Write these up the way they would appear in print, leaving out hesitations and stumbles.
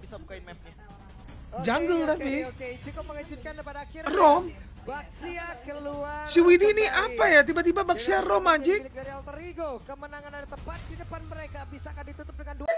bisa bukain mapnya. Jungle tapi. Oke, cukup mengejutkan pada akhirnya. Rom. Baxia keluar. Si Widi ini apa ya? Tiba-tiba Baxia Rom anjing. Dari Alter Ego, kemenangan ada tepat di depan mereka. Bisakah ditutup dengan dua?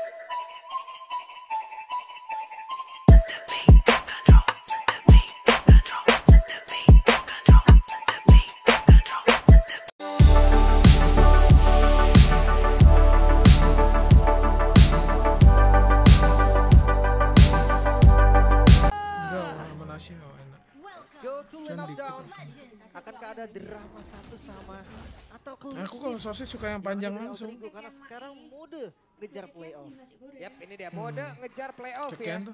Go to lane up down. Akankah ada drama satu sama atau Aku kalau sosis suka yang panjang langsung. Karena sekarang mode ngejar playoff. Yap, ini dia mode ngejar playoff ya. Kekian tuh.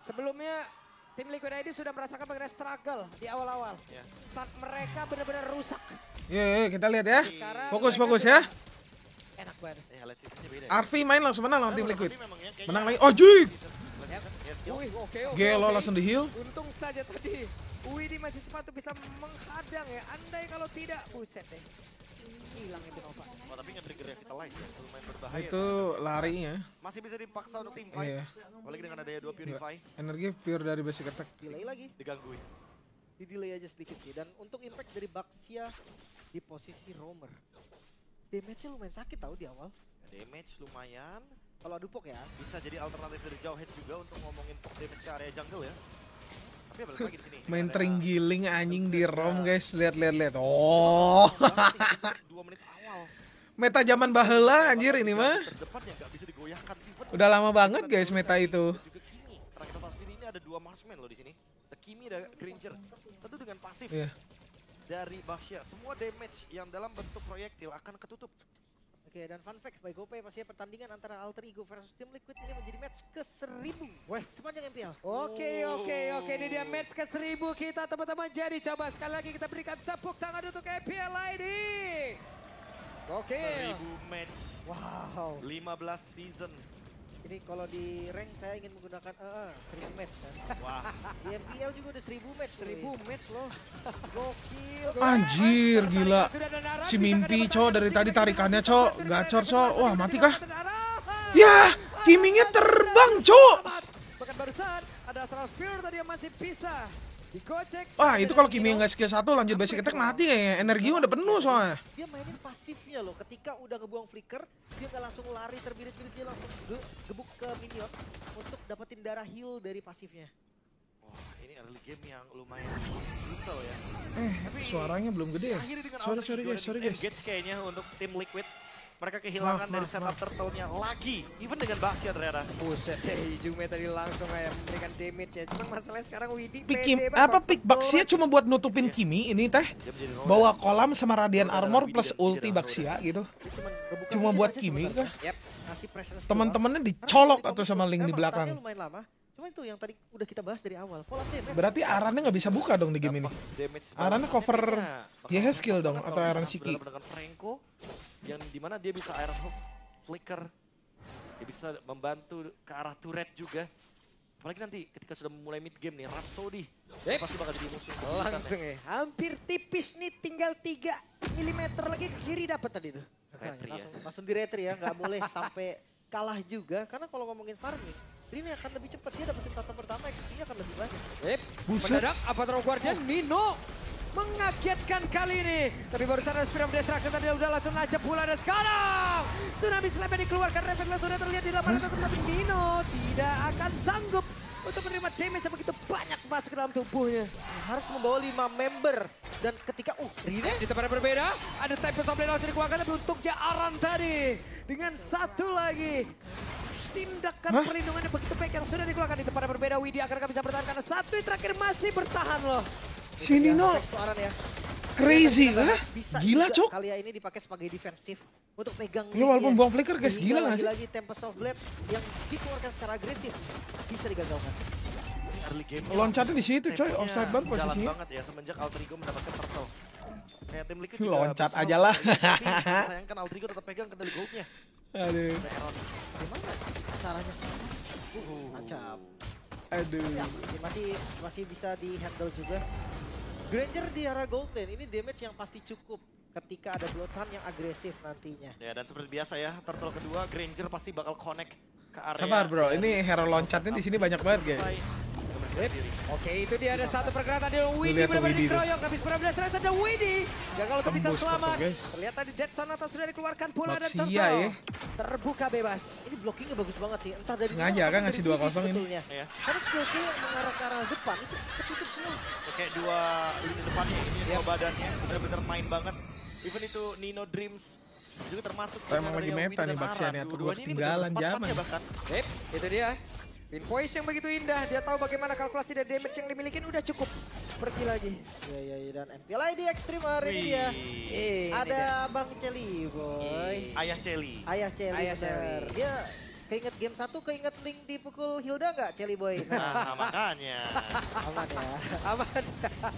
Sebelumnya tim Liquid ID sudah merasakan bagaimana struggle di awal-awal. Start mereka benar-benar rusak. Yuk, kita lihat ya. Sekarang Fokus mereka ya. Enak banget. Ya, lihat seasonnya beda. Arfi main langsung menang lawan tim Liquid. Tapi memang ya, kayaknya Menang lagi. Oh, jik. Wih, oke. Gelo langsung di heal. Untung saja tadi Widi masih sempat bisa menghadang ya. Andai kalau tidak, buset deh. Hilang itu Nova. Oh, tapi nge-trigger Revitalize ya, lumayan berbahaya. Itu larinya. Masih bisa dipaksa untuk tim fight. Iya. Apalagi dengan adanya 2 Purify. Energi pure dari basic attack. Delay lagi. Digangguin. Di delay aja sedikit sih. Dan untuk impact dari Baxia di posisi roamer. Damage-nya lumayan sakit tahu di awal. Damage lumayan. Kalau adu pok ya. Bisa jadi alternatif dari jauh head juga untuk ngomongin pok damage ke area jungle ya. Tapi balik lagi di sini. Main tringgiling anjing di Rom guys. Lihat. Oh. 2 menit awal. Meta zaman baheula anjir ini mah. Terdepan yang gak bisa digoyahkan. Udah lama banget guys meta itu. Juga Kimi. Karena kita tahu sendiri ini ada 2 marksman loh di sini. Ada Kimi dan Granger. Tentu dengan pasif Iya. dari Baxia. Semua damage yang dalam bentuk proyektil akan ketutup. Oke, dan fun fact, by GoPay pastinya pertandingan antara Alter Ego versus Team Liquid ini menjadi match ke-1000. Weh, sepanjang MPL. Oke, ini dia match ke-1000 kita teman-teman. Jadi coba sekali lagi kita berikan tepuk tangan untuk MPL ID. Oke. 1000 match. Wow. 15 season. Ini kalau di rank saya ingin menggunakan 1000 match kan. Wah. Di MPL juga udah 1000 match. 1000 match loh. Gokil. Anjir gila. Si Mimpi cok dari tadi tarikannya cok. Gacor cok. Wah mati kah? Ya Kimingnya terbang cok. Bahkan barusan ada Astral Spear tadi yang masih bisa dikocek. Wah itu kalau Kimi nggak skill 1 lanjut basic attack mati kayaknya. Energinya udah penuh soalnya. Dia mainin pasifnya loh, ketika udah ngebuang flicker, dia nggak langsung lari terbirit-birit, dia langsung gebuk ke minion untuk dapetin darah heal dari pasifnya. Wah, ini early game yang lumayan brutal ya. Tapi Suaranya belum gede ya? akhirnya dengan Sorry guys. engage kayaknya untuk tim Liquid. Mereka kehilangan dari setup turtle-nya lagi. Even dengan Baxia ternyata. Buset, Jume tadi langsung kayak memberikan damage ya. Cuman masalahnya sekarang Widi Pick Baxia cuma buat nutupin Kimi ini teh. Bawa kolam sama radiant armor plus ulti Baxia gitu. Cuma buat Kimi kah? Teman-temannya dicolok atau sama Link di belakang. Lumayan lama. Cuma itu yang tadi udah kita bahas dari awal. Berarti Arannya nggak bisa buka dong di game ini. Arannya cover dia skill dong atau Aran Shiki. Dengan Franco yang dimana dia bisa Iron Hook, Flicker, dia bisa membantu ke arah turret juga. Apalagi nanti ketika sudah mulai mid game nih, Rhapsody pasti bakal jadi musuh. Langsung ya, hampir tipis nih, tinggal 3 mm lagi ke kiri dapat tadi tuh. Langsung di retry ya, nggak boleh sampai kalah juga. Karena kalau ngomongin farming, ini akan lebih cepat, dia dapetin tata pertama, XP-nya akan lebih banyak. Mendadak Avatar Guardian, Nino mengagetkan kali ini. Tapi barusan ada Spirit of Destruction tadi udah langsung aja pula. Dan sekarang Tsunami Slam yang dikeluarkan, Revit sudah terlihat di dalam atas, tapi Nino tidak akan sanggup untuk menerima damage yang begitu banyak masuk ke dalam tubuhnya. Harus membawa 5 member. Dan ketika Rine di tempat yang berbeda, ada Tempest of Blade langsung dikeluarkan, tapi untuk Aran tadi dengan satu lagi tindakan perlindungan yang begitu baik yang sudah dikeluarkan di tempat yang berbeda. Widi akan bisa bertahan karena satu yang terakhir masih bertahan loh. Si Nino crazy lah. Gila cok. Kali ini dipakai sebagai defensif untuk pegang. Ini walaupun buang flicker guys, gila gak sih? Lagi Tempest of Blade yang dikeluarkan secara agresif bisa digagalkan. Loncatnya di situ coy, offside banget posisinya. Jalan banget ya semenjak Alter Ego mendapatkan turtle. Kayak tim Liquid juga loncat aja lah. Sayangkan Alter Ego tetap pegang kendali goldnya. Aduh. Gimana caranya sih? Macam. Aduh. Ya, masih bisa di-handle juga. Granger di arah gold lane, ini damage yang pasti cukup ketika ada Bloodhound yang agresif nantinya. Ya dan seperti biasa ya, turtle kedua Granger pasti bakal connect ke area. Sabar bro, ini hero loncatnya di sini banyak banget guys. Oke, itu dia ada satu pergerakan dari Widi Lihat benar-benar Widi tuh. dikeroyok. Habis benar-benar serasa ada Widi. Gagal untuk bisa Tembus selamat. guys. Terlihat tadi Dead Sonata sudah dikeluarkan pula dan Baxia, Turtle ya. terbuka bebas. Ini blockingnya bagus banget sih. Entah dari Sengaja mana, kan dari ngasih Widi 2-0 ini. sebetulnya. Iya. Karena skill-skill yang mengarah ke arah depan itu ketutup semua. Kayak dua lini depannya ini dua badannya benar-benar main banget. Even itu Nino Dreams juga termasuk. Emang lagi meta nih Baxia nih, atau dua ketinggalan zaman. Bahkan. Itu dia. Invoice yang begitu indah, dia tahu bagaimana kalkulasi dan damage yang dimiliki udah cukup. Pergi lagi. Ya, dan MPLI di Extremer ini dia. Ada Bang Celi, boy. Ayah Celi. Ayah Celi. Ayah Celi. Dia keinget game 1, keinget Link dipukul Hilda nggak, Celi boy? Nah, makanya. Aman ya. Aman.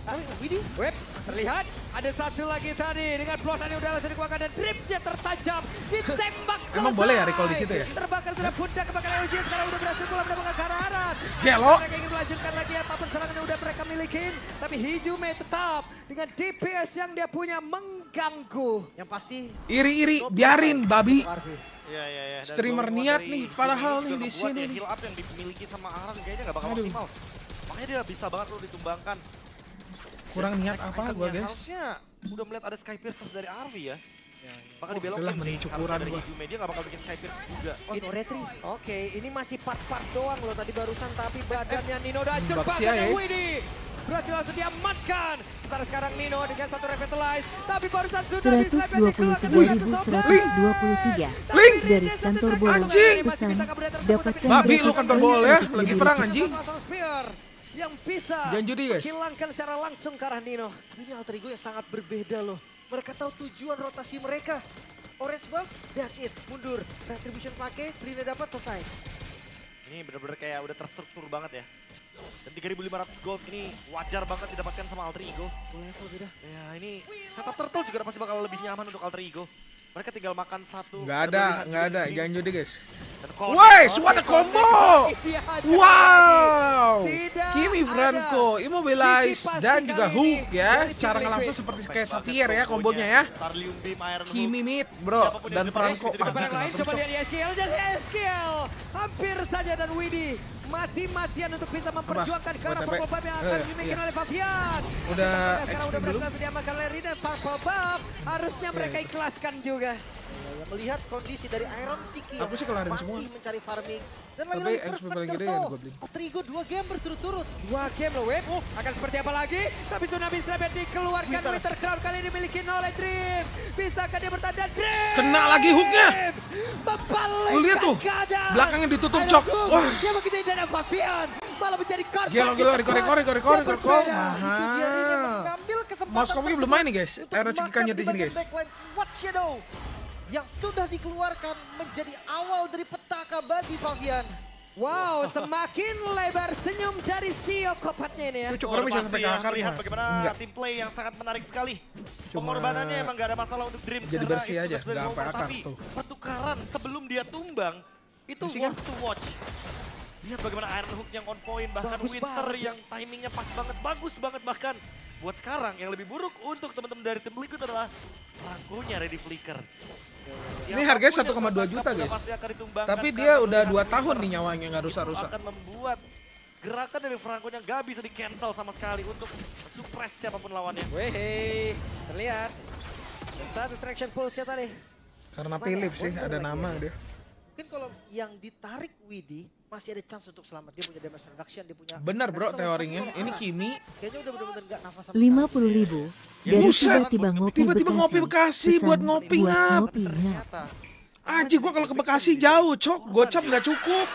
Tapi Widi, Web, terlihat ada satu lagi tadi dengan blokan yang udah langsung dikeluarkan dan dripsnya tertajam, ditembak selesai. Emang boleh ya recall di situ ya? Terbakar sudah pundak kebakaran UJ, sekarang udah berhasil pulang mendapatkan kehararan. Gelo. Mereka ingin melanjutkan lagi apapun serangan yang udah mereka miliki, tapi Hijume tetap dengan DPS yang dia punya mengganggu. yang pasti Iri-iri, biarin babi. Arfi. Iya. Dan Streamer gol-gol niat dari nih, Jimmy padahal juga nih di ngebuat sini ya nih. heal up yang dimiliki sama Aran kayaknya nggak bakal Aduh. maksimal. Makanya dia bisa banget lo ditumbangkan. Kurang Dan niat next apa itemnya gua guys? Harusnya udah melihat ada Sky Piercer dari Arvi ya. Bakal Udah dibelokin lah, sih. mending Harusnya cukuran dari gua. Hijume dia nggak bakal bikin Sky Piercer juga. Oh, itu retri. Oke, ini masih part-part doang loh tadi barusan, tapi badannya Nino udah hancur Baxia, banget dan ya. Widi berhasil langsung diamankan. Sementara sekarang Nino dengan satu revitalize, tapi barusan sudah dislepet dikeluarkan oleh Gatus Software. 123.123 Link. dari kantor bola. Anjing. Pesan, dapatkan Babi, lu gratis kantor poin bola ya, gratis lagi di perang Diri. anjing. Spear yang bisa Jangan judi, guys. hilangkan secara langsung ke arah Nino. Tapi ini alter ego yang sangat berbeda loh. Mereka tahu tujuan rotasi mereka. Orange buff, that's it. Mundur. Retribution pakai, Brina dapat, selesai. Ini bener-bener kayak udah terstruktur banget ya. Dan 3.500 gold ini wajar banget didapatkan sama Alter Ego. Boleh level beda. Ya ini setup Turtle juga pasti bakal lebih nyaman untuk Alter Ego. Mereka tinggal makan satu. Nggak ada, jangan judi guys. Woi, Wes, what a combo! Dia hajar Wow! lagi. Tidak Kimi ada. Franco, immobilize Sisi pasti dan juga kali hook ini ya. dari Secara tim nggak langsung Liquid. seperti kayak Sapphire ya kombonya ya. Starlium Beam, Iron Hook. Kimi mid bro Siapapun yang dan di depan Franco. bisa Coba yang lain, Anjing, coba lihat di SKL, jadi SKL hampir saja dan Widi mati-matian untuk bisa memperjuangkan ke arah Buat Purple TP. Buff yang akan dimiliki Iya. oleh Fabian. Udah Sekarang udah XP belum? berhasil diamankan oleh Rin dan Purple Buff. Harusnya mereka ikhlaskan juga. Ya, melihat kondisi dari Iron Siki Aku sih kelarin masih semua. mencari farming. Dan Tapi lagi-lagi XP perfect paling gede Turtle. ya Goblin. Trigo 2 game berturut-turut. 2 game loh Web. Akan seperti apa lagi? Tapi Tsunami Slaphead dikeluarkan. Winter Crown kali ini dimiliki oleh Dreams. Bisakah dia bertahan? Dreams! Kena lagi hooknya. Membalikkan Lu lihat tuh, keadaan. belakangnya ditutup, Iron Cok. Hook, Wah. dia begitu indah dan Fabian malah menjadi korban. Gelo, rekor. Itu dia ini Mahal. mengambil kesempatan Mouse Kopi belum main nih guys. untuk Iron Siki kan makan nyet di sini bagian guys. backline What Shadow yang sudah dikeluarkan menjadi awal dari petaka bagi Fabian. Wow, semakin lebar senyum dari psikopatnya ini ya. Itu cukup bisa sampai ke akar Lihat mah. bagaimana Enggak. tim play yang sangat menarik sekali. Cuma Pengorbanannya emang gak ada masalah untuk Dreams. jadi karena bersih itu aja, sudah nggak di-over, sampai akar tapi tuh. pertukaran sebelum dia tumbang, itu Bersih kan? worth to watch. Lihat bagaimana Iron Hook yang on point, bahkan Bagus Winter banget. yang timingnya pas banget, bagus banget bahkan. Buat sekarang yang lebih buruk untuk teman-teman dari tim Liquid adalah Franco-nya Ready Flicker. Ini harganya 1,2 juta, guys. Tapi dia udah 2 tahun nih nyawanya nggak rusak-rusak. Akan membuat gerakan dari Franco-nya nggak bisa di-cancel sama sekali untuk suppress siapapun lawannya. Weh, terlihat. Ada satu traction pulse-nya tadi. Karena Philip sih ada nama dia. Mungkin kalau yang ditarik Widi masih ada chance untuk selamat. Dia punya damage reduction, dia punya... Benar bro mental teorinya. satu Ini arah. Kimi Kayaknya udah bener-bener gak nafas sama 50.000 dari Buset. tiba-tiba ngopi Tiba-tiba ngopi Bekasi Pesan buat ngopi buat ngap. ngopi ngap. Ternyata Anjing gua kalau ke Bekasi jauh cok. Gocap nggak cukup.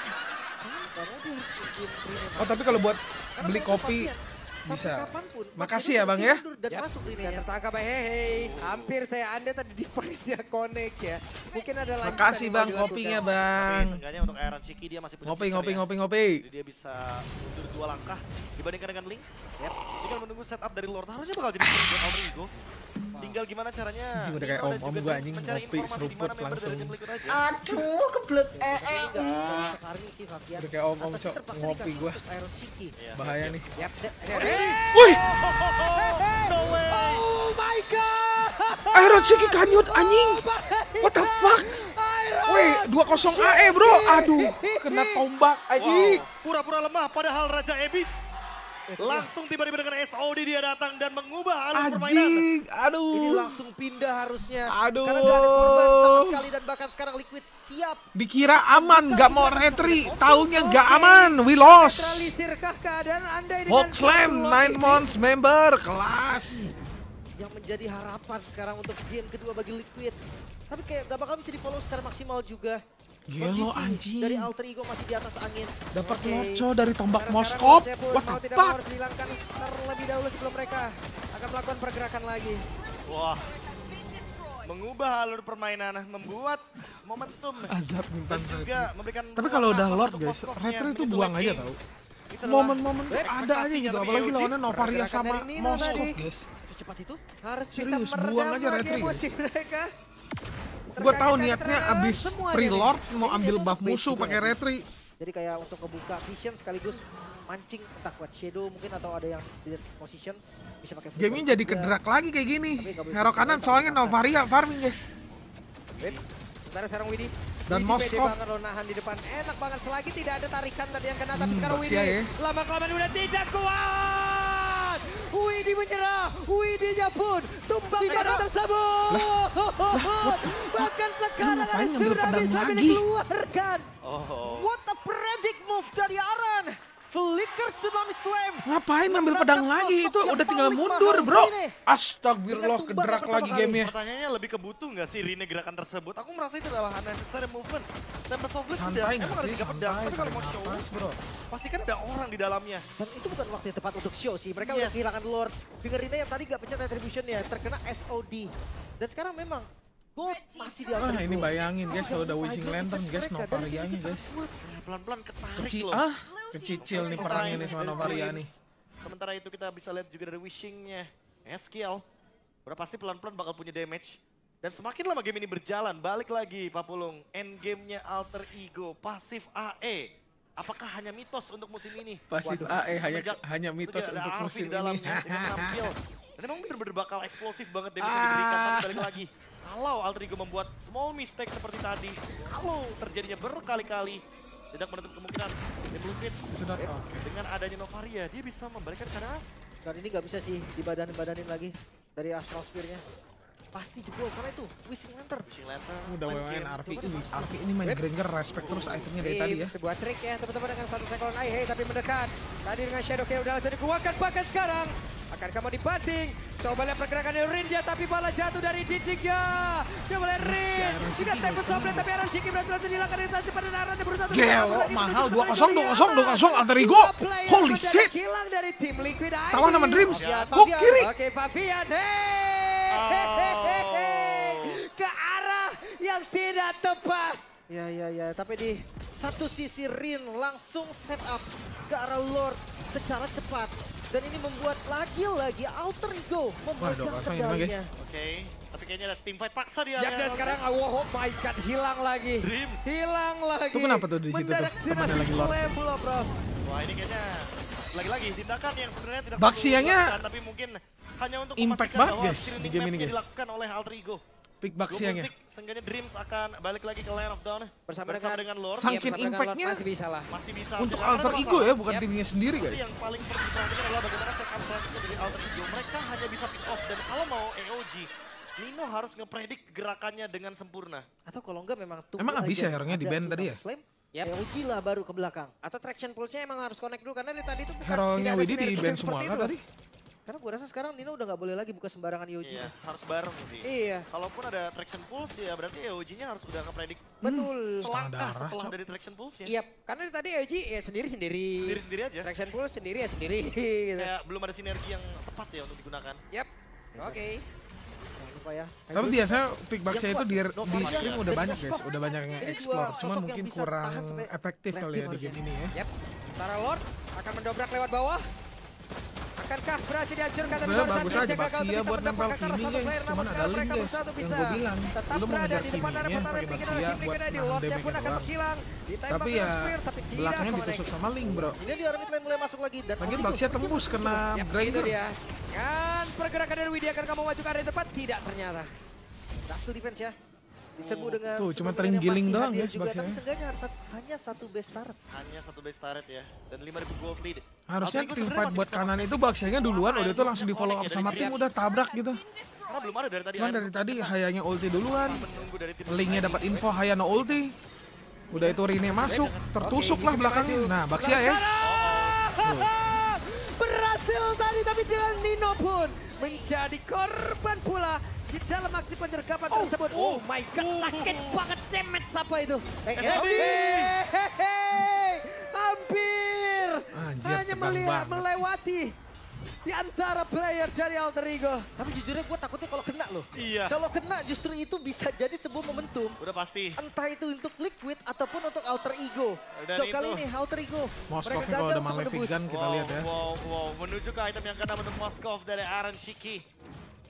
Karena dia harus bikin Brine Oh tapi kalau buat Karena beli mereka kopi Fabian, sampai bisa. kapanpun, Makasih Fabian ya, Bang, ya. mundur Dan masuk Dan Brine-nya. tertangkap hehe. Hampir saya Anda tadi di dia connect ya. Mungkin ada lanjutan Makasih yang bang mau dilakukan. kopinya tapi bang. seenggaknya untuk Iron Shiki dia masih punya Ngopi fitur ngopi ya. ngopi ngopi. Jadi dia bisa mundur 2 langkah dibandingkan dengan Link. Tinggal menunggu setup dari Lord. Harusnya bakal jadi buat Alter Ego. Tinggal gimana caranya. Anjing, udah kayak Nino dan om-om juga gua, Dreams anjing, mencari ngopi, informasi di seruput mana member dari langsung. tim Liquid aja. Aduh, kebelet Farming sih Fabian. Udah kayak om-om Atas cok terpaksa ngopi dikasih gua. untuk Iron Shiki. Iya. Bahaya nih. Yap. Wih, No way. Oh my god. Iron Shiki kanyut anjing. What the fuck? Iron Wih, 2-0 AE bro. Aduh, kena tombak anjing. Pura-pura lemah padahal Raja Abyss langsung tiba-tiba dengan SOD dia datang dan mengubah alur permainan. Anjing, Ini aduh. langsung pindah harusnya. Aduh. Karena gak ada korban sama sekali dan bahkan sekarang Liquid siap. Dikira aman, gak mau retry. Taunya gak aman, we lost. Netralisirkah keadaan Anda dengan Hot Slam, 9 months member, kelas. Yang menjadi harapan sekarang untuk game kedua bagi Liquid. Tapi kayak gak bakal bisa di follow secara maksimal juga. Gelo Kondisi anjing. dari Alter Ego masih di atas angin. Dapat Oke. loco dari tombak Karena Moskop. sekarang Ojepun What mau the tidak mau fuck? harus dihilangkan terlebih dahulu sebelum mereka akan melakukan pergerakan lagi. Wah. Mengubah alur permainan, membuat momentum. Azab minta Dan juga memberikan Tapi kalau udah nafas Lord untuk guys, Moskov retry yang itu menyentuh buang late aja game. tau. Itu adalah Momen-momen tuh ada aja ekspektasinya gitu, bagi apalagi Yoji. lawannya Novaria Pergerakan sama dari Nino Moskov tadi. guys. Secepat itu? Harus bisa Serius, buang meredam aja lagi retry, emosi mereka. Gue tahu Terkait niatnya keterangan abis semuanya pre-Lord nih. mau Ini ambil dia buff tuh bait musuh juga pakai ya. retry. Jadi kayak untuk ngebuka vision sekaligus mancing entah kuat shadow mungkin atau ada yang di position bisa pakai full Gamenya body jadi juga. kedrak lagi kayak gini. Tapi nggak boleh Hero sampai kanan sampai soalnya sampai. Novaria farming guys. Sementara sekarang Widi. Dan Widi pede Moskov. banget loh nahan di depan. Enak banget selagi tidak ada tarikan tadi yang kena. Tapi Hmm, sekarang Widi Baxia ya. lama-kelamaan udah tidak kuat. Widi menyerah. Widinya pun tumbang pada tersebut. Bahkan sekarang ada ngapain ngambil tsunami pedang Slam yang lagi? dikeluarkan. Oh. What a predict move dari Aran. Flicker Tsunami Slam. Ngapain ngambil pedang lagi? Itu udah tinggal mundur bro. Astagfirullah, kedrak lagi gamenya. Pertanyaannya lebih kebutuh nggak sih Rine gerakan tersebut? Aku merasa itu adalah unnecessary movement. Tempest of Blade Santai udah, nggak emang ada sih? 3 pedang. Santai, Tapi kalau mau tarik show, nafas, bro. pasti kan ada orang di dalamnya. Dan itu bukan waktu yang tepat untuk show sih. Mereka udah Yes. kehilangan Lord. Dengerin yang tadi gak pencet Retribution ya. Terkena SOD. Dan sekarang memang Gold masih di Alter Ah, ini Ego. bayangin guys kalau udah Wishing Lantern guys, Mereka, dan Novarianya ini guys. Pelan-pelan ketarik loh. Kecicil nih perangnya nih sama Novaria nih. Sementara itu kita bisa lihat juga dari wishingnya Eskiel. Udah pasti pelan-pelan bakal punya damage. Dan semakin lama game ini berjalan, balik lagi Papulung. Endgame-nya Alter Ego, pasif AE. Apakah hanya mitos untuk musim ini? Pasif Waduh, AE semenjak hanya mitos itu dia ada untuk Alfi musim di ini. dalamnya dengan tampil. Dan emang bener-bener bakal eksplosif banget dia bisa diberikan, tapi balik lagi. Kalau Alter Ego membuat small mistake seperti tadi, kalau terjadinya berkali-kali, tidak menutup kemungkinan tim Liquid dengan adanya Novaria, dia bisa memberikan keadaan. Dan ini gak bisa sih dibadanin lagi dari Astral Spear-nya. Pasti jebol karena itu Wishing Lantern. Wishing Lantern. Udah main WWN game. Arfi ini. Arfi ini main Granger respect terus itemnya dari tadi ya. Sebuah trik ya teman-teman dengan satu sekon Aihei tapi mendekat. Tadi dengan Shadow King udah langsung dikeluarkan bahkan sekarang. Akan kamu dibanting. Coba lihat pergerakan dari Rinja tapi bola jatuh dari dindingnya. Coba lihat Rin. Tidak tempat sobret tapi Aaron Shiki berhasil langsung dihilangkan dari saat cepat dan Aaron berusaha untuk Gelo, lagi mahal, menuju 2-0, Alter Ego. Dua player Holy mendadak shit. hilang dari tim Liquid ID. Tawan sama Dreams. Fabian, Hook Fabian. kiri. Oke, Fabian. Ke arah yang tidak tepat. Ya, tapi di satu sisi Rin langsung set up ke arah Lord secara cepat. Dan ini membuat lagi-lagi Alter Ego memegang kosong ini mah, kendalinya. Oke, tapi kayaknya ada team fight paksa dia. Ya, dan sekarang oh my god, hilang lagi. Dreams. Hilang lagi. Itu kenapa tuh di situ tuh? Mendadak Temannya Tsunami lagi Lord. Slam pula, bro. Wah ini kayaknya lagi-lagi tindakan yang sebenarnya tidak Baxianya perlu dilakukan, tapi mungkin hanya untuk impact memastikan banget, bahwa guys, screening di game ini, mapnya guys. dilakukan oleh Alter Ego. Pick Double Baxianya. pick, seenggaknya Dreams akan balik lagi ke Land of Dawn Bersama dengan Lord. Sang- Iya, bersama dengan impact-nya Lord masih bisa lah. Masih bisa. Untuk Karena Alter ada Ego ya, masalah. bukan Yep. timnya sendiri Tapi guys. yang paling perlu diperhatikan adalah bagaimana setup selanjutnya dari Alter Ego. Mereka hanya bisa pick off dan kalau mau AOG, Nino harus ngepredik gerakannya dengan sempurna. Atau kalau enggak memang tunggu Emang habis aja ya hero-nya di ada ban tadi ya? Tsunami Slam, Yep. AOG lah baru ke belakang. Atau traction pulse-nya emang harus connect dulu karena dari tadi itu bukan Hero-nya tidak ada Widi di sinergi ban yang semua seperti kan itu. tadi? Karena gue rasa sekarang Nino udah gak boleh lagi buka sembarangan AOG. Iya, harus bareng sih. Iya, Kalaupun ada traction pulse ya berarti AOG-nya harus udah ngepredik Betul. selangkah darah, setelah Cok. dari traction pulse-nya. Iya, karena dari tadi AOG ya sendiri-sendiri. Sendiri-sendiri aja. Traction pulse sendiri ya sendiri gitu. Kayak belum ada sinergi yang tepat ya untuk digunakan. Yap. Oke. jangan lupa ya. Tapi biasanya pick Baxia itu di Novaria screen udah dan banyak guys, Moskov. udah banyak yang Ini dua explore. Cuman sosok yang mungkin bisa kurang tahan sampai efektif late kali ya game di game harusnya. ini ya. Yap. Para Lord akan mendobrak lewat bawah. Akankah berhasil dihancurkan tapi Sebenarnya barusan bagus Dreams aja yang gagal untuk Baxia bisa buat nempel mendapatkan Kimi satu guys. player, namun Cuman ada sekarang link mereka guys bersatu yang bisa gue bilang. tetap Lu mau berada ngejar di depan area Kimi-nya pertahanan pakai sedikit Baxia oleh buat Liquid ID. nahan Lordnya damage pun akan doang. menghilang. Ditembak Tapi dengan ya Spear tapi tidak belakangnya connect. ditusuk sama Link bro. Ini di arah mid lane mulai masuk lagi dan Lagi Alter Ego Baxia tembus kena Yap, itu Granger. dia. Dan pergerakan dari Widya akan kamu maju ke area depan tidak ternyata. berhasil defense ya. Diserbu dengan Tuh, cuma superman yang terenggiling masih doang hadir guys juga, Baxia. tapi seenggaknya hanya satu base turret. Hanya satu base turret ya. Dan 5.000 gold lead. Harusnya Alter Ego tim sebenarnya fight masih buat bisa kanan masuk itu Baxianya duluan, udah itu langsung di follow up sama tim, udah tabrak gitu. Karena belum ada dari tadi. Cuman dari tadi Hayanya ulti duluan, Menunggu dari tim Linknya dapat info Haya no ulti. Udah itu Rine masuk, tertusuk lah belakangnya. Nah Baxia ya. Berhasil tadi, tapi dengan Nino pun menjadi korban pula di dalam aksi penyergapan tersebut. Oh my god, sakit banget, damage apa itu? Hampir Anjir, hanya tegang banget. melewati di antara player dari Alter Ego. Tapi jujurnya gue takutnya kalau kena loh. Iya. Kalau kena justru itu bisa jadi sebuah momentum. Udah pasti. Entah itu untuk Liquid ataupun untuk Alter Ego. Dan So itu. kali ini Alter Ego. Moskov mereka kalau gagal udah untuk Malefic menebus. Gun kita lihat ya. Wow. Menuju ke item yang keenam untuk Moskov dari Aaron Shiki.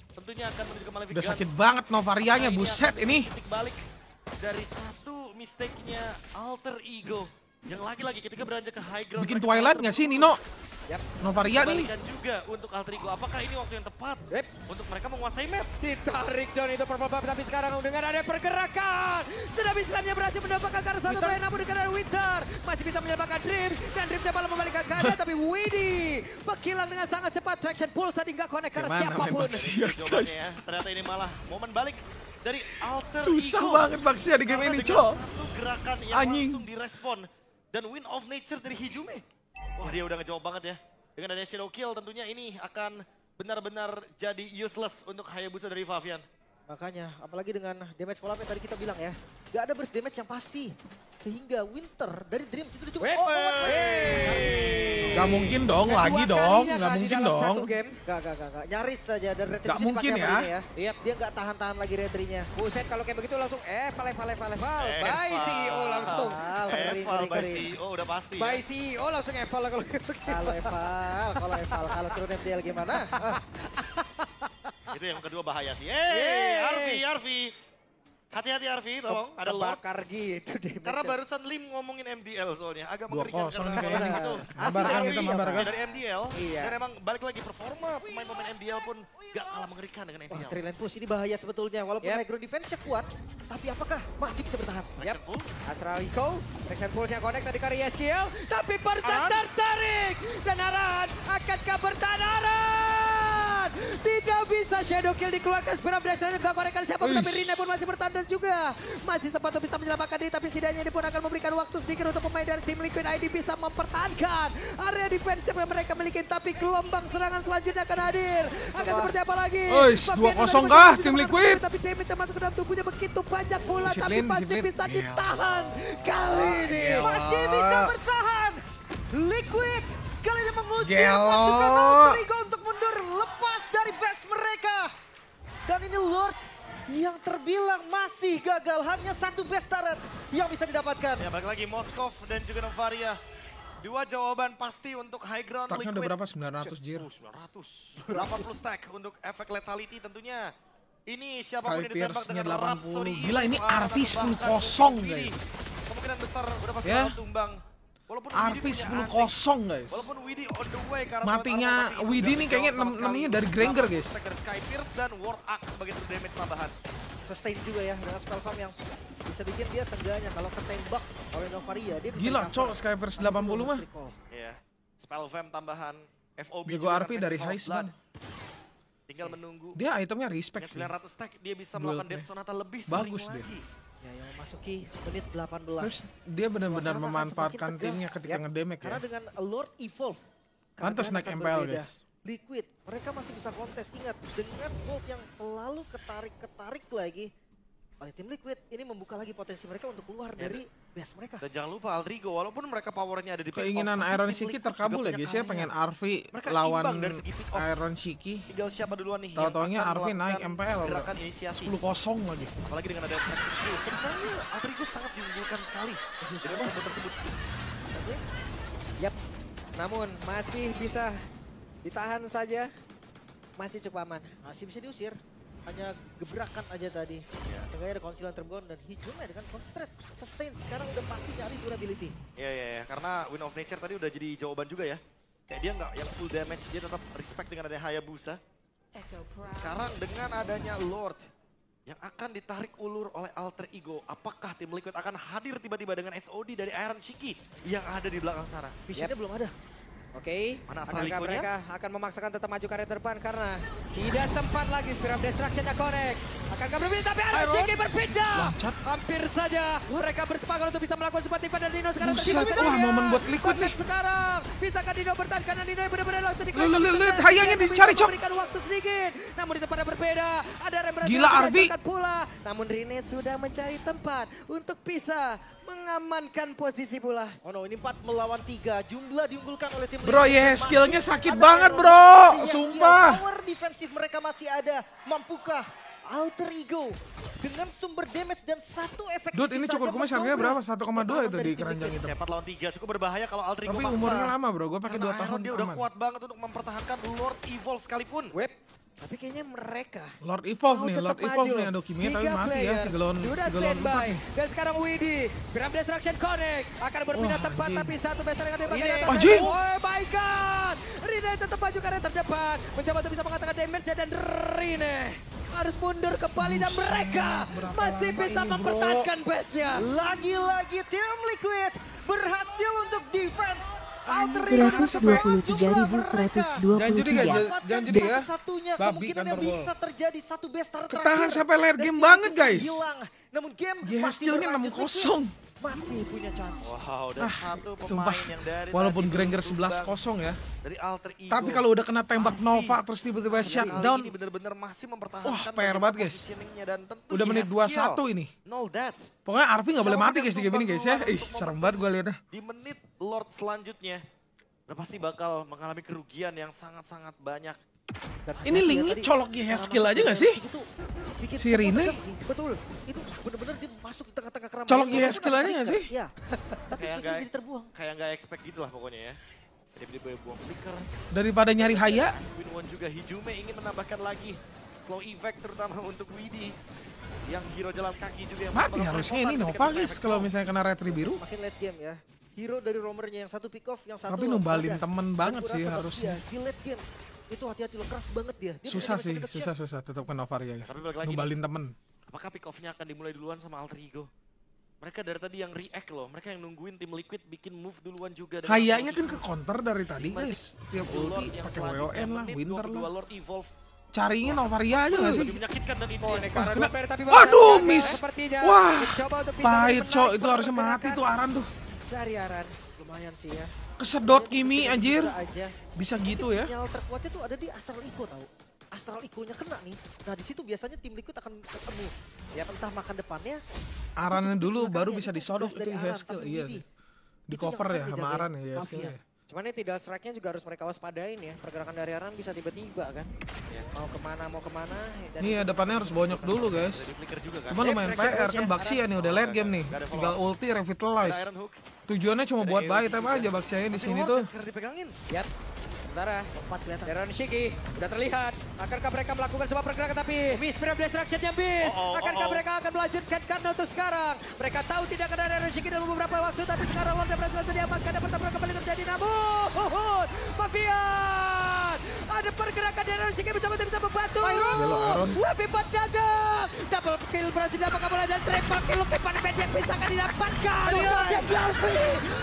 Tentunya akan menuju ke Malefic Udah Gun. sakit banget Novarianya, buset akan ini. titik balik dari satu mistake-nya Alter Ego. Yang lagi-lagi ketika beranjak ke high ground. Bikin mereka Twilight akan nggak sih berburu. Nino? Novaria nih. Kembalikan juga untuk Alter Ego. Apakah ini waktu yang tepat untuk mereka menguasai map? Ditarik down itu Purple Buff, tapi sekarang dengan ada pergerakan. Sudah Islamnya berhasil mendapatkan karena satu play, namun dengan ada Winter masih bisa menyelamatkan Dream. Dan Dream coba membalikan keadaan, tapi Widdy berkilang dengan sangat cepat. Traction Pulse tadi nggak connect karena Gimana siapapun. memang sih? Iya, Jawabannya ya. Ternyata ini malah momen balik dari Alter Susah Ego. banget Baxia di game Karena ini, dengan Cok. satu gerakan yang Anjing. langsung direspon. Dan Wind of Nature dari Hijume. Wah, dia udah ngejawab banget ya. Dengan adanya Shadow Kill tentunya ini akan benar-benar jadi useless untuk Hayabusa dari Favian. Makanya, apalagi dengan damage follow-up yang tadi kita bilang ya. Gak ada burst damage yang pasti. Sehingga Winter dari Dream itu udah cukup. Gak mungkin dong, lagi dong. Gak mungkin dong. Gak. Nyaris saja dan retri Gak mungkin ya. Iya, dia gak tahan-tahan lagi retrinya. Buset, kalau kayak begitu langsung by CEO langsung. Eval by CEO udah pasti ya. By CEO langsung eval lah kalau kayak begitu. Kalau Eval, kalau turun MDL gimana? Itu yang kedua bahaya sih. Arfi. Hati-hati Arfi, tolong. Ada Lord. Bakar gitu deh. Karena barusan Lim ngomongin MDL soalnya. Agak 2-0 mengerikan nih karena kayaknya. itu. Mabar kan kita, mabar kan? Dari MDL. Iya. Dan emang balik lagi performa pemain-pemain MDL pun gak kalah mengerikan dengan Wah, MDL. Triland Push ini bahaya sebetulnya. Walaupun high ground defense-nya kuat, tapi apakah masih bisa bertahan? Action full. Astral Rico, Traction Pulse yang connect tadi ke Yeskiel, tapi Bertan tertarik. Dan Aran, akankah bertahan Aran? Tidak bisa Shadow Kill dikeluarkan, Spirit of Destruction gak korekkan siapapun, tapi Rina pun masih bertahan juga. Masih sempat untuk bisa menyelamatkan diri, tapi setidaknya ini pun akan memberikan waktu sedikit untuk pemain dari tim Liquid ID bisa mempertahankan area defensif yang mereka miliki. Tapi gelombang serangan selanjutnya akan hadir. Akan seperti apa lagi? Ois, 2-0 kah tim Liquid? Tapi damage yang masuk ke dalam tubuhnya begitu banyak pula, tapi Disiplin, masih disiplin. bisa ditahan kali ini. Masih bisa bertahan. Liquid kali ini mengusir Gelo. pasukan Alter Ego untuk mundur lepas dari base mereka. Dan ini Lord yang terbilang masih gagal, hanya satu base turret yang bisa didapatkan. Ya balik lagi Moskov dan juga Novaria. Dua jawaban pasti untuk high ground Stacknya Liquid. udah berapa? 900 jir. 900. 80 stack untuk efek lethality tentunya. Ini siapapun yang Sky ditembak Pierce-nya dengan 80. Rhapsody. Gila, ini Atau Arfi bahkan 10-0 Widdy. guys. Kemungkinan besar udah pasti Ya. bakal tumbang. Walaupun Arfi Widdy punya 10-0 guys. Walaupun Widdy on the way karena Matinya Armor mati, Widdy nggak nih kayaknya menjawab sama namanya sekali. dari Granger, guys. Stack dari Sky Pierce dan Ward Axe sebagai true damage tambahan. Sustain juga ya dengan spell farm yang bisa bikin dia seenggaknya kalau ketembak oleh Novaria dia bisa Gila, recover. cok, Skypers 80 mah. Iya. Spell Fam tambahan. FOB Jago juga Arfi kan dari Festival of Heist, Blood. Bang. Tinggal menunggu. Dia itemnya respect Dengan sih. 900 stack dia bisa melakukan Build-nya. Death Sonata lebih sering Bagus dia. lagi. Ya, yang memasuki menit 18. Terus dia benar-benar Suasana akan memanfaatkan semakin tegang. timnya ketika Yap, ngedamage karena ya. dengan Lord Evolve. Pantas keadaan naik akan MPL, berbeda. guys. Liquid, mereka masih bisa kontes. Ingat, dengan Volt yang selalu ketarik lagi. Oleh tim Liquid, ini membuka lagi potensi mereka untuk keluar dari base mereka. Dan jangan lupa Aldrigo, walaupun mereka powernya ada di pick off, Keinginan tapi Iron tim Shiki Liquid terkabul juga ya punya guys ya. karya. Pengen Arfi Mereka lawan imbang dari segi pick off. Iron Shiki. Tinggal siapa duluan nih Tahu-taunya yang akan Arfi naik melakukan MPL, bro. gerakan inisiasi. 10-0 lagi. Apalagi dengan ada traction skill. Sebenarnya Aldrigo sangat diunggulkan sekali dengan combo tersebut. Yap, namun masih bisa ditahan saja. Masih cukup aman. Masih bisa diusir. Hanya gebrakan aja tadi. Tengahnya ada Concealer Tergon dan Hijume dengan Concentrate. Sustain, sekarang udah pasti nyari durability. Iya. Karena Wind of Nature tadi udah jadi jawaban juga ya. Kayak dia nggak yang full damage, dia tetap respect dengan adanya Hayabusa. Sekarang dengan adanya Lord yang akan ditarik ulur oleh Alter Ego. Apakah tim Liquid akan hadir tiba-tiba dengan SOD dari Iron Shiki yang ada di belakang sana? Visionnya belum ada. Oke, Mana asal akankah Likonya? mereka akan memaksakan tetap maju ke area depan karena tidak sempat lagi Spear of Destruction-nya connect. Akankah berbeda tapi Iron Shiki berpindah. Loncat. Hampir saja mereka bersepakat untuk bisa melakukan sebuah tipe dan Dino sekarang Buset, tertipu wah, dia. momen buat Liquid nih. Sekarang bisakah Dino bertahan karena Dino yang benar-benar langsung Lihat, hayangnya dicari, Cok. Memberikan waktu sedikit, namun di tempat yang berbeda ada Rembrandt Gila, yang Arbi. dihancurkan pula. Namun Rine sudah mencari tempat untuk bisa mengamankan posisi pula. Oh no, ini 4 melawan 3. Jumlah diunggulkan oleh tim Bro, Liquid. Yeskillnya Masih sakit ada banget, Iron bro. Fist. Sumpah. Power defensif mereka masih ada. Mampukah Alter Ego dengan sumber damage dan satu efek Dude, sisi ini saja cukup kumis harganya berapa? 1,2 itu di keranjang itu. 4 lawan 3 cukup berbahaya kalau Alter Ego Tapi maksa. umurnya lama bro, gue pakai 2 Karena tahun Iron dia udah aman. kuat banget untuk mempertahankan Lord Evolve sekalipun. Web. Tapi kayaknya mereka Lord Evolve nih, mau Lord tetap Evolve maju. nih, aduh kimia tapi Tiga mati ya, player 3 lawan sudah 4 standby. nih. Dan sekarang Widi, Spear of Destruction connect. Akan berpindah Wah, tepat anjing. tapi satu bester yang ada di bagian Ini, atas. anjing. Oh my god. Rine tetap maju ke area terdepan. Mencoba untuk bisa mengatakan damage dan Rine harus mundur kembali dan mereka berapa masih lama bisa ini, bro? mempertahankan base-nya. Lagi-lagi tim Liquid berhasil untuk defense. Alter Ego dengan 123.123. Jangan judi, guys. Jangan judi ya. Satu-satunya Babi kemungkinan yang kantor bisa terjadi satu best terakhir. Ketahan sampai late Dan game tim banget, Liquid guys. hilang. Namun game Ya, masih skillnya berlanjut. 6-0. Masih punya chance. Wow, dan satu pemain Sumpah, yang dari walaupun tadi Granger bertumbang 11-0 ya. dari Alter Ego. Tapi kalau udah kena tembak Arvi, Nova terus tiba-tiba kali shutdown, ini benar-benar masih mempertahankan Wah, PR bagaimana banget, guys. positioningnya dan tentu udah menit Yeskiel. 21 ini. No death. Pokoknya Arvi gak boleh Siapa mati guys di yang game ini guys ya. tumbang Ih, keluar serem untuk banget gue liatnya. Di menit Lord selanjutnya, udah pasti bakal mengalami kerugian yang sangat-sangat banyak. Dan Ini lihat linknya tadi, colok cara Yeskiel masuk aja ke gak sih? itu bikin Si semua Rine? tegang sih. Betul. Itu benar-benar dia masuk di tengah-tengah keramaian. Colok Walaupun Yeskiel ada aja nggak flicker, sih? Iya. Tapi Kayak itu nggak- jadi terbuang. Kayak nggak expect gitu lah pokoknya ya. Dia buang flicker. Daripada nyari Haya, Win One juga Hijume ingin menambahkan lagi slow effect terutama untuk Widi. Yang hero jalan kaki juga yang mati bakal harusnya kerepotan ini ketika Nova kena guys efek kalau smoke. misalnya kena retri biru. Makin late game ya. Hero dari roamernya yang satu pick off, yang satu Tapi numbalin badan. temen Dan banget gua sih rasa harusnya. iya, di late game itu hati-hati lo, keras banget dia. Dia Susah bisa sih, deket shot. susah tetap ke Nova ya. Tapi balik lagi Numbalin temen. apakah pick off-nya akan dimulai duluan sama Alter Ego? Mereka dari tadi yang react loh, mereka yang nungguin tim Liquid bikin move duluan juga. dengan Hayanya kan Alter ke Ego. counter dari tadi guys. Tiap Lord ulti yang pakai selanjutnya, WON lah, menit Winter 22 lah. Lord Evolve. Carinya Novaria aja gak sih? Lebih menyakitkan dan ini. Oh, yang- Nekara kena. dua player tapi Aduh, gagal miss. sepertinya. Wah, Mencoba untuk bisa pahit menarik cok, itu harusnya mati pergerakan tuh Aran tuh. dari Aran. Lumayan sih ya. Kesedot Kimi Bisa anjir. juga aja. Bisa gitu ya. Sinyal terkuatnya tuh ada di Astral Eco tau. Astral Eco-nya kena nih. Nah di situ biasanya tim Liquid akan ketemu. Ya entah makan depannya. Arannya dulu Belakangnya baru itu bisa tugas disodok dari itu Aran, Yeskiel. tapi Iya Widi. sih. Di Itu yang cover akan ya sama dijagain Aran ya Yeskiel Mafia. ya. Cuman ini tidak strike-nya juga harus mereka waspadain ya. Pergerakan dari Aran bisa tiba-tiba kan. Ya. Mau kemana. Dan Nih ya depannya harus bonyok dulu guys. Ada di flicker juga kan. Cuma lumayan Fraction PR kan push-nya, Baxia nih udah late game nih. Nggak ada Tinggal follow-up. ulti Ada revitalize. Iron Hook. Tujuannya cuma buat Ada buy EOT time juga. aja Baxia di Tapi sini Lord tuh. yang sekarang dipegangin. Yap. Sementara Tempat kelihatan. Deron Shiki udah terlihat. Akankah mereka melakukan sebuah pergerakan tapi Spear of Destruction yang miss. Akankah mereka akan melanjutkan karena untuk sekarang mereka tahu tidak akan ada Deron Shiki dalam beberapa waktu tapi sekarang Lord yang berhasil diamankan dan pertempuran kembali terjadi namun Mafian ada pergerakan Deron Shiki mencoba untuk bisa membantu. Iron. Weapon dadang. Double kill berhasil didapatkan oleh dan triple kill kepada band yang bisa akan didapatkan.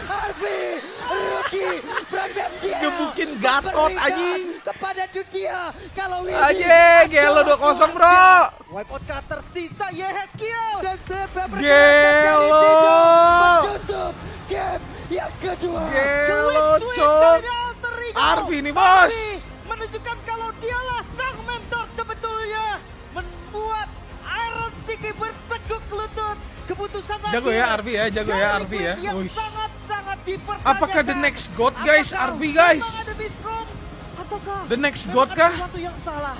Arvi rookie Premier Dia Gebukin Gatot anjing. kepada dunia kalau ini Aja, Gelo 2-0 bro. Wipeout kah tersisa Yeskiel. dan Gelo. menutup game yang kedua. Gelo Sweet cok. dari Alter Ego. Arvi nih bos. Arvi menunjukkan kalau dialah sang mentor sebetulnya. Membuat Iron Shiki berteguk lutut. Keputusan Jago akhir ya Arvi ya, jago dari ya Arvi ya. Liquid yang Wih. sangat-sangat dipertanyakan. Apakah the next god guys, Apakah Arvi guys? memang ada miskom? Ataukah The next memang god ada kah? sesuatu yang salah?